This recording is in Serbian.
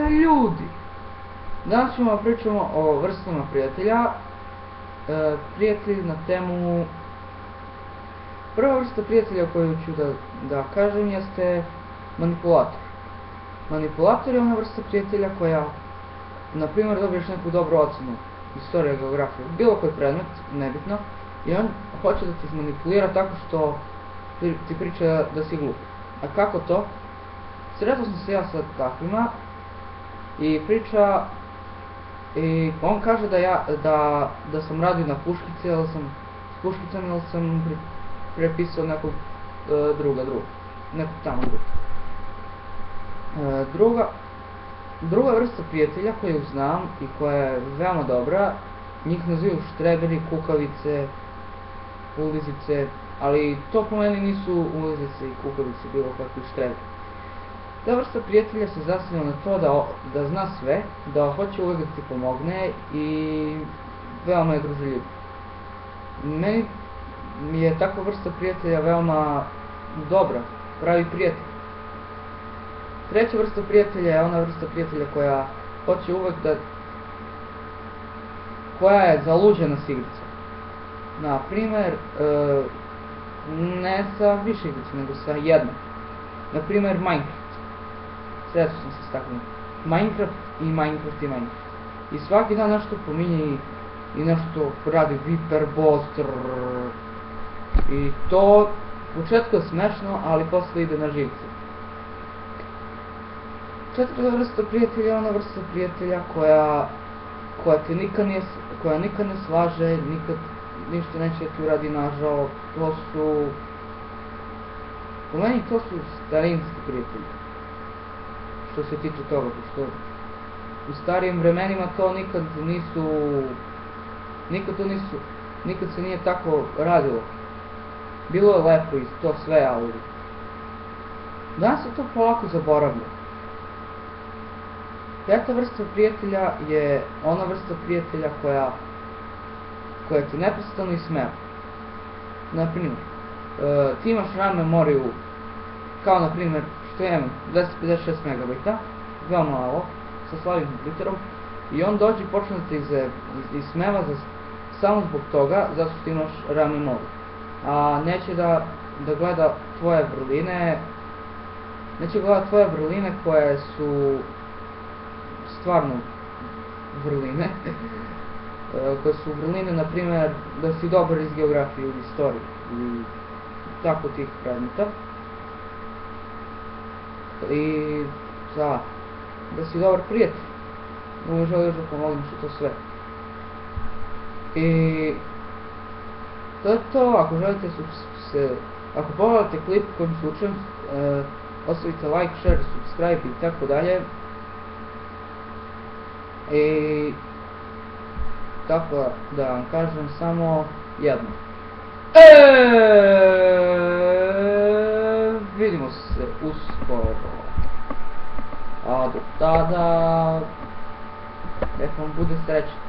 Ljudi, danas ćemo pričamo o vrstama prijatelja. Prijatelj na temu... Prva vrsta prijatelja koju ću da kažem jeste manipulator. Manipulator je ona vrsta prijatelja koja, na primjer, dobiješ neku dobru ocenu, istorija, geografija, bilo koji predmet, nebitno, i on hoće da te izmanipulira tako što ti priča da si glup. A kako to? Sretao sam se ja sa takvima i priča, i on kaže da sam radio na puškice, ali sam s puškicama, ali sam prepisao nekog nekog tamo druga vrsta prijatelja koju znam i koja je veoma dobra, njih nazivaju štreberi, kukavice, ulizice, ali to po meni nisu ulizice i kukavice, bilo kakvi štreberi. Ta vrsta prijatelja se zasniva na to da zna sve, da hoće uvijek da ti pomogne i veoma je druželjiv. Meni je takva vrsta prijatelja veoma dobra, pravi prijatelj. Treća vrsta prijatelja je ona vrsta prijatelja koja hoće uvek koja je zaluđena s igricom. Na primer, ne sa više igrice, nego sa jednom. Na primer, Minecraft. Sretao sam se s takvim. Minecraft i Minecraft i Minecraft. I svaki dan nešto pominje i nešto radi Viperboss. I to u početku je smešno, ali posle ide na živce. Četvrta vrsta prijatelja je ona vrsta prijatelja koja nikad ne slaže, nikad ništa neće da ti uradi nažao. Po meni to su starinski prijatelji, što se tiče toga, pošto u starijim vremenima to nikad se nije tako radilo. Bilo je lepo i to sve, ali danas se to polako zaboravlja. Peta vrsta prijatelja je ona vrsta prijatelja koja ti neprestano ismeva. Naprimjer, ti imaš RAM memoriju, kao na primjer što imam 256 MB, veoma malo, sa slabim kompjuterom, i on dođe i počne da te ismeva samo zbog toga, zato što imaš RAM memoriju. A neće da gleda tvoje vrline, koje su stvarno vrline, koje su vrline, na primjer, da si dobar iz geografije ili istorije, ili tako tih predmeta. I da si dobar prijatelj, da mu želiš da pomogneš i to sve. I to je to. Ako želite ako pogledate klip kojim slučajem, ostavite like, share, subscribe i tako dalje. I tako da vam kažem samo jedno. Vidimo se uskoro. A do tada, nek vam bude sreća.